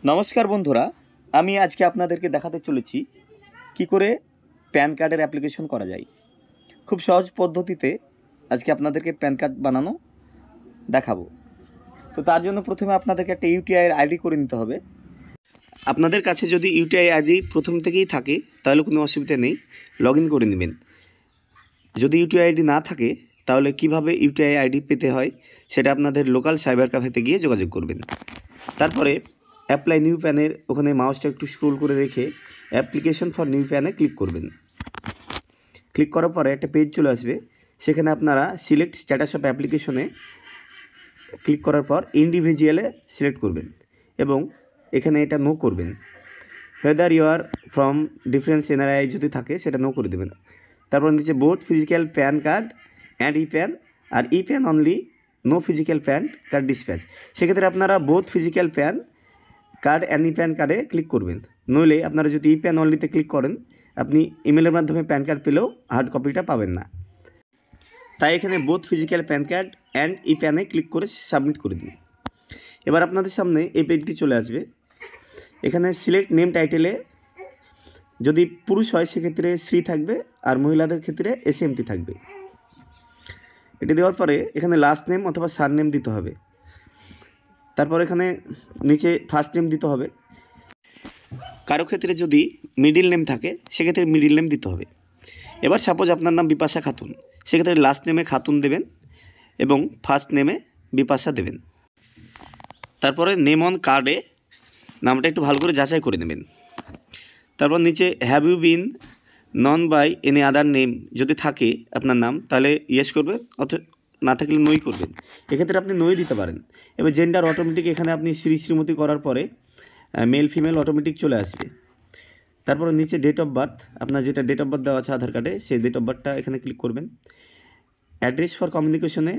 নমস্কার বন্ধুরা, আমি আজকে আপনাদেরকে দেখাতে চলেছি কি করে প্যান কার্ডের অ্যাপ্লিকেশন করা যায়। খুব সহজ পদ্ধতিতে আজকে আপনাদেরকে প্যান কার্ড বানানো দেখাবো। তো তার জন্য প্রথমে আপনাদেরকে একটা ইউটিআই আইডি করে নিতে হবে। আপনাদের কাছে যদি ইউটিআই আইডি প্রথম থেকেই থাকে তাহলে কোনো অসুবিধা নেই, লগ ইন করে নেবেন। যদি ইউটিআই আইডি না থাকে তাহলে কিভাবে ইউটিআই আইডি পেতে হয় সেটা আপনাদের লোকাল সাইবার ক্যাফেতে গিয়ে যোগাযোগ করবেন। তারপরে অ্যাপ্লাই নিউ প্যানের ওখানে মাউসটা একটু স্ক্রল করে রেখে অ্যাপ্লিকেশন ফর নিউ প্যানে ক্লিক করবেন। ক্লিক করার পরে একটা পেজ চলে আসবে, সেখানে আপনারা সিলেক্ট স্ট্যাটাস অফ অ্যাপ্লিকেশনে ক্লিক করার পর ইন্ডিভিজুয়ালে সিলেক্ট করবেন এবং এখানে এটা নো করবেন। Whether you are from different NRI যদি থাকে সেটা নো করে দেবেন। তারপর নিচে both physical PAN card and e PAN, আর e PAN only, no physical PAN card dispatch. সেক্ষেত্রে আপনারা both physical PAN card and e PAN কার্ডে ক্লিক করবেন। নইলে আপনারা যদি ই প্যান অনলিতে ক্লিক করেন আপনি ইমেলের মাধ্যমে প্যান কার্ড পেলেও হার্ড কপিটা পাবেন না। তাই এখানে both physical PAN card and E প্যানে ক্লিক করে সাবমিট করে দিন। এবার আপনাদের সামনে এই পেজটি চলে আসবে। এখানে সিলেক্ট নেম টাইটেলে যদি পুরুষ হয় সেক্ষেত্রে শ্রী থাকবে, আর মহিলাদের ক্ষেত্রে এসএমটি থাকবে। এটি দেওয়ার পরে এখানে লাস্ট নেম অথবা সার নেম দিতে হবে। তারপর এখানে নিচে ফার্স্ট নেম দিতে হবে। কারো ক্ষেত্রে যদি মিডিল নেম থাকে সেক্ষেত্রে মিডিল নেম দিতে হবে। এবার সাপোজ আপনার নাম বিপাশা খাতুন, সেক্ষেত্রে লাস্ট নেমে খাতুন দেবেন এবং ফার্স্ট নেমে বিপাশা দেবেন। তারপরে নেম অন কার্ডে নামটা একটু ভালো করে যাচাই করে নেবেন। তারপর নিচে have you been known by any other name যদি থাকে আপনার নাম তাহলে ইয়েস করবেন, অথবা না থাকলে নই করবেন। এক্ষেত্রে আপনি নই দিতে পারেন। এবার জেন্ডার অটোমেটিক এখানে আপনি শ্রী শ্রীমতী করার পরে মেল ফিমেল অটোমেটিক চলে আসবে। তারপরে নিচে ডেট অফ বার্থ, আপনার যেটা ডেট অফ বার্থ দেওয়া আছে আধার কার্ডে সেই ডেট অফ বার্থটা এখানে ক্লিক করবেন। অ্যাড্রেস ফর কমিউনিকেশনে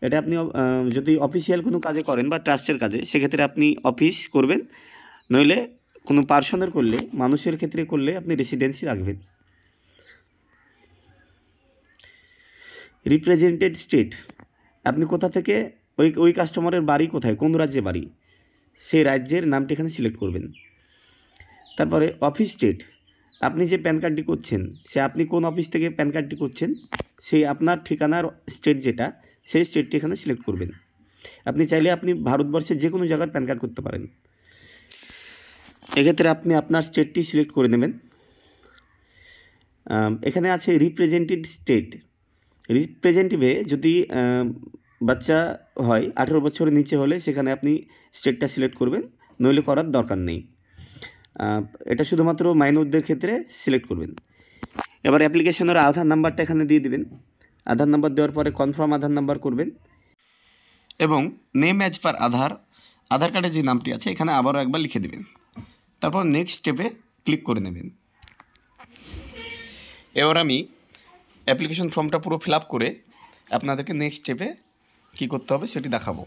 এটা আপনি যদি অফিসিয়াল কোনো কাজে করেন বা ট্রাস্টের কাজে সেক্ষেত্রে আপনি অফিস করবেন, নইলে কোনো পার্সনের করলে, মানুষের ক্ষেত্রে করলে আপনি রেসিডেন্সি রাখবেন। রিপ্রেজেন্টেড স্টেট, আপনি কোথা থেকে ওই কাস্টমারের বাড়ি কোথায়, কোন রাজ্যে বাড়ি, সেই রাজ্যের নামটি এখানে সিলেক্ট করবেন। তারপরে অফিস স্টেট, আপনি যে প্যান কার্ডটি করছেন সে আপনি কোন অফিস থেকে প্যান কার্ডটি করছেন সেই আপনার ঠিকানার স্টেট যেটা সেই স্টেটটি এখানে সিলেক্ট করবেন। আপনি চাইলে আপনি ভারতবর্ষের যে কোনো জায়গার প্যান কার্ড করতে পারেন। এক্ষেত্রে আপনি আপনার স্টেটটি সিলেক্ট করে নেবেন। এখানে আছে রিপ্রেজেন্টেড স্টেট। রিপ্রেজেন্টেটিভে যদি বাচ্চা হয় 18 বছরের নিচে হলে সেখানে আপনি স্টেটটা সিলেক্ট করবেন, নইলে করার দরকার নেই। এটা শুধুমাত্র মাইনরদের ক্ষেত্রে সিলেক্ট করবেন। এবার অ্যাপ্লিকেশনের আধার নাম্বারটা এখানে দিয়ে দেবেন। আধার নাম্বার দেওয়ার পরে কনফার্ম আধার নাম্বার করবেন এবং নেম অ্যাজ পার আধার কার্ডে যে নামটি আছে এখানে আবারও একবার লিখে দেবেন। তারপর নেক্সট স্টেপে ক্লিক করে নেবেন। এবার আমি অ্যাপ্লিকেশন ফর্মটা পুরো ফিল আপ করে আপনাদেরকে নেক্সট স্টেপে কী করতে হবে সেটি দেখাবো।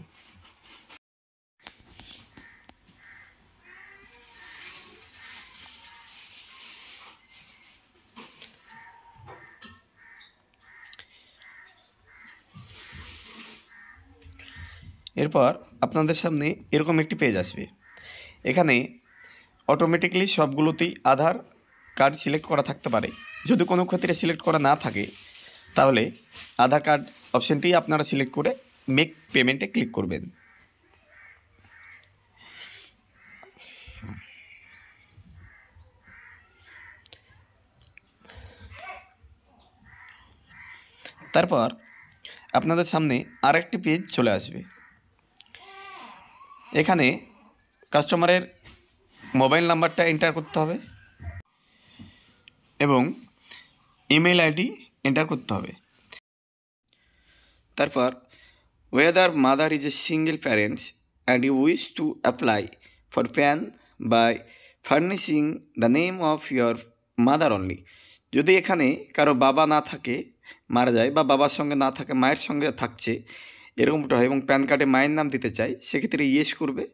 এরপর আপনাদের সামনে এরকম একটি পেজ আসবে। এখানে অটোমেটিক্যালি সবগুলোতেই আধার কার্ড সিলেক্ট করা থাকতে পারে। যদি কোনো ক্ষেত্রে সিলেক্ট করা না থাকে তাহলে আধার কার্ড অপশানটি আপনারা সিলেক্ট করে মেক পেমেন্টে ক্লিক করবেন। তারপর আপনাদের সামনে আরেকটি পেজ চলে আসবে। এখানে কাস্টমারের মোবাইল নাম্বারটা এন্টার করতে হবে এবং ইমেল আইডি এন্টার করতে হবে। তারপর whether mother is a single parent and you wish to apply for PAN by furnishing the name of your mother only, যদি এখানে কারো বাবা না থাকে, মারা যায়, বা বাবার সঙ্গে না থাকে মায়ের সঙ্গে থাকছে এরকমটা হয় এবং প্যান কার্ডে মায়ের নাম দিতে চাই সেক্ষেত্রে ইয়েস করবে,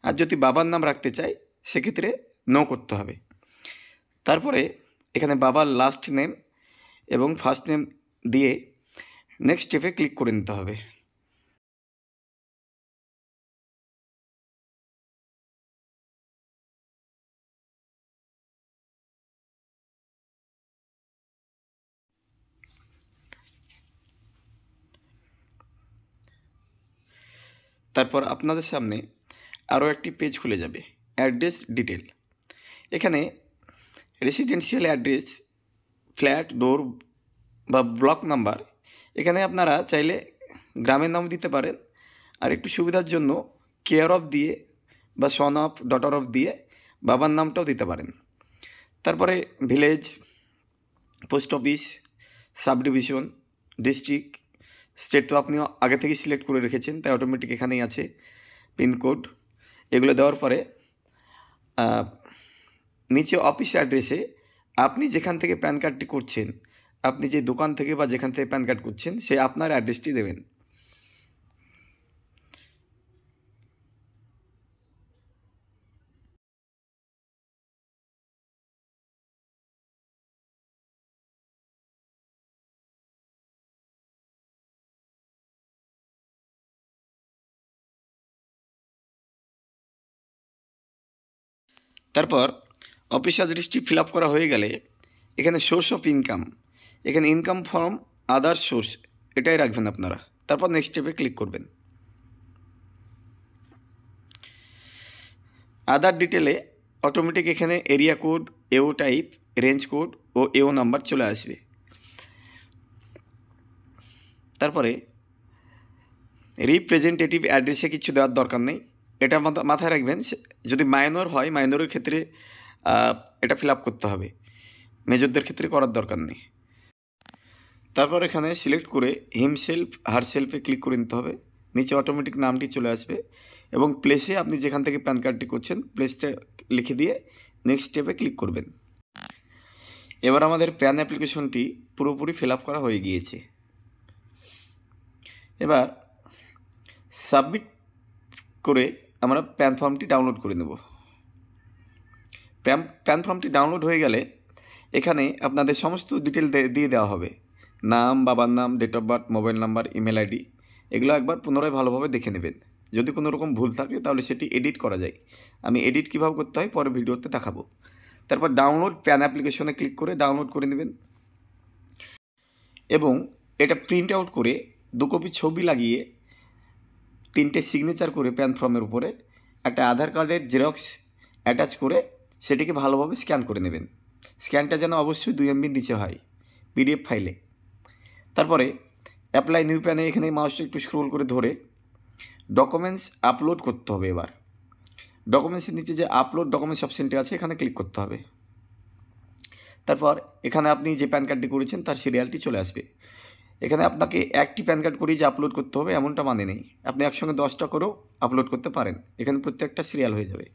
আর যদি বাবার নাম রাখতে চাই সেক্ষেত্রে নো করতে হবে। তারপরে এখানে বাবার লাস্ট নেম এবং ফার্স্ট নেম দিয়ে নেক্সট স্টেপে ক্লিক করে নিতে হবে। তারপর আপনাদের সামনে আরও একটি পেজ খুলে যাবে, অ্যাড্রেস ডিটেল। এখানে রেসিডেন্সিয়াল অ্যাড্রেস, ফ্ল্যাট, ডোর বা ব্লক নাম্বার, এখানে আপনারা চাইলে গ্রামের নাম দিতে পারেন, আর একটু সুবিধার জন্য কেয়ার অফ দিয়ে বা সন অফ, ডটার অফ দিয়ে বাবার নামটাও দিতে পারেন। তারপরে village, post office, sub division, district, state তো আপনি আগে থেকেই সিলেক্ট করে রেখেছেন, তাই অটোমেটিক এখানেই আছে। পিনকোড এগুলো দেওয়ার পরে নিচে অফিস অ্যাড্রেসে আপনি যেখান থেকে প্যান কার্ডটি করছেন, আপনি যে দোকান থেকে বা যেখান থেকে প্যান কার্ড করছেন, সে আপনার অ্যাড্রেসটি দেবেন। তারপর অফিস অ্যাড্রেসটি ফিল আপ করা হয়ে গেলে এখানে সোর্স অফ ইনকাম, এখানে ইনকাম ফ্রম আদার সোর্স এটাই রাখবেন আপনারা। তারপর নেক্সট স্টেপে ক্লিক করবেন। আদার ডিটেলে অটোমেটিক এখানে এরিয়া কোড, এও টাইপ, রেঞ্জ কোড ও এও নাম্বার চলে আসবে। তারপরে রিপ্রেজেন্টেটিভ অ্যাড্রেসে কিছু দেওয়ার দরকার নেই, এটা মাথায় রাখবেন। যদি মাইনর হয়, মাইনরের ক্ষেত্রে এটা ফিল আপ করতে হবে, মেজরদের ক্ষেত্রে করার দরকার নেই। তারপর এখানে সিলেক্ট করে হিমসেলফ, হারসেলফে ক্লিক করে নিতে হবে। নিচে অটোমেটিক নামটি চলে আসবে এবং প্লেসে আপনি যেখান থেকে প্যান কার্ডটি করছেন প্লেসটা লিখে দিয়ে নেক্সট স্টেপে ক্লিক করবেন। এবার আমাদের প্যান অ্যাপ্লিকেশনটি পুরোপুরি ফিল আপ করা হয়ে গিয়েছে। এবার সাবমিট করে আমরা প্যান ফর্মটি ডাউনলোড করে নেব। প্যান ফর্মটি ডাউনলোড হয়ে গেলে এখানে আপনাদের সমস্ত ডিটেল দিয়ে দেওয়া হবে, নাম, বাবার নাম, date of birth, mobile number, email ID, এগুলো একবার পুনরায় ভালোভাবে দেখে নেবেন। যদি কোনো রকম ভুল থাকে তাহলে সেটি এডিট করা যায়। আমি এডিট কীভাবে করতে হয় পরে ভিডিওতে দেখাবো। তারপর ডাউনলোড প্যান অ্যাপ্লিকেশনে ক্লিক করে ডাউনলোড করে নেবেন এবং এটা প্রিন্ট আউট করে 2 কপি ছবি লাগিয়ে 3টে সিগনেচার করে প্যান ফর্মের উপরে একটা আধার কার্ডের জেরক্স অ্যাটাচ করে সেটিকে ভালোভাবে স্ক্যান করে নেবেন। স্ক্যানটা যেন অবশ্যই 2 MB নিচে হয় পিডিএফ ফাইলে। তারপরে অ্যাপ্লাই নিউ প্যানে এখানে মাউসটা একটু স্ক্রোল করে ধরে ডকুমেন্টস আপলোড করতে হবে। এবার ডকুমেন্টসের নিচে যে আপলোড ডকুমেন্টস অপশানটি আছে এখানে ক্লিক করতে হবে। তারপর এখানে আপনি যে প্যান কার্ডটি করেছেন তার সিরিয়ালটি চলে আসবে। এখানে আপনাকে একটি প্যান কার্ড করেই যে আপলোড করতে হবে এমনটা মানে নেই, আপনি একসঙ্গে 10টা করেও আপলোড করতে পারেন, এখানে প্রত্যেকটা সিরিয়াল হয়ে যাবে।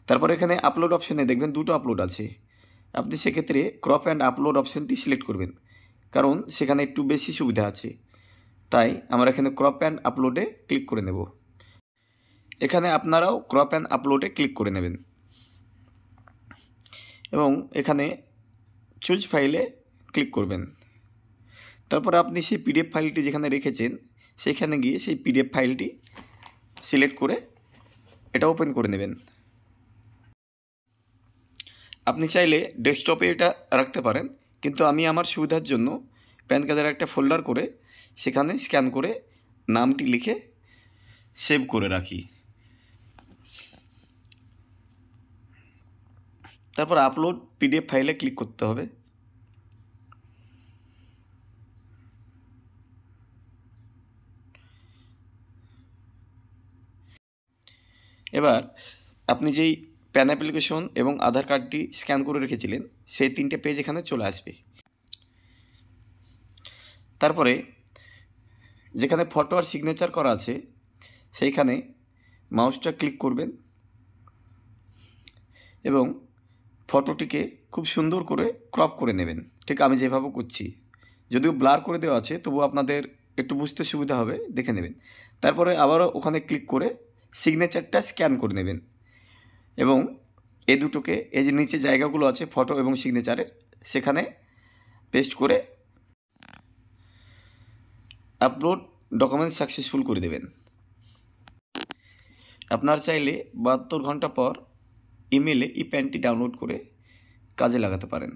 তারপর এখানে আপলোড অপশানে দেখবেন 2টো আপলোড আছে, আপনি সেক্ষেত্রে ক্রপ অ্যান্ড আপলোড অপশানটি সিলেক্ট করবেন, কারণ সেখানে একটু বেশি সুবিধা আছে। তাই আমরা এখানে ক্রপ অ্যান্ড আপলোডে ক্লিক করে নেব। এখানে আপনারাও ক্রপ অ্যান্ড আপলোডে ক্লিক করে নেবেন এবং এখানে চুজ ফাইলে ক্লিক করবেন। তারপর আপনি সেই পিডিএফ ফাইলটি যেখানে রেখেছেন সেখানে গিয়ে সেই পিডিএফ ফাইলটি সিলেক্ট করে এটা ওপেন করে নেবেন। আপনি চাইলে ডেস্কটপে এটা রাখতে পারেন, কিন্তু আমি আমার সুবিধার জন্য প্যান কার্ডের একটা ফোল্ডার করে সেখানে স্ক্যান করে নামটি লিখে সেভ করে রাখি। তারপর আপলোড পিডিএফ ফাইলে ক্লিক করতে হবে। এবার আপনি যেই প্যান অ্যাপ্লিকেশন এবং আধার কার্ডটি স্ক্যান করে রেখেছিলেন সেই 3টে পেজ এখানে চলে আসবে। তারপরে যেখানে ফটো আর সিগনেচার করা আছে সেইখানে মাউসটা ক্লিক করবেন এবং ফটোটিকে খুব সুন্দর করে ক্রপ করে নেবেন, ঠিক আমি যেভাবে করছি। যদিও ব্লার করে দেওয়া আছে তবু আপনাদের একটু বুঝতে সুবিধা হবে, দেখে নেবেন। তারপরে আবারও ওখানে ক্লিক করে সিগনেচারটা স্ক্যান করে নেবেন এবং এই দুটোকে এই যে নিচে জায়গাগুলো আছে ফটো এবং সিগনেচারের সেখানে পেস্ট করে আপলোড ডকুমেন্ট সাকসেসফুল করে দেবেন। আপনার চাইলে 72 ঘন্টা পর ইমেলে এই প্যানটি ডাউনলোড করে কাজে লাগাতে পারেন।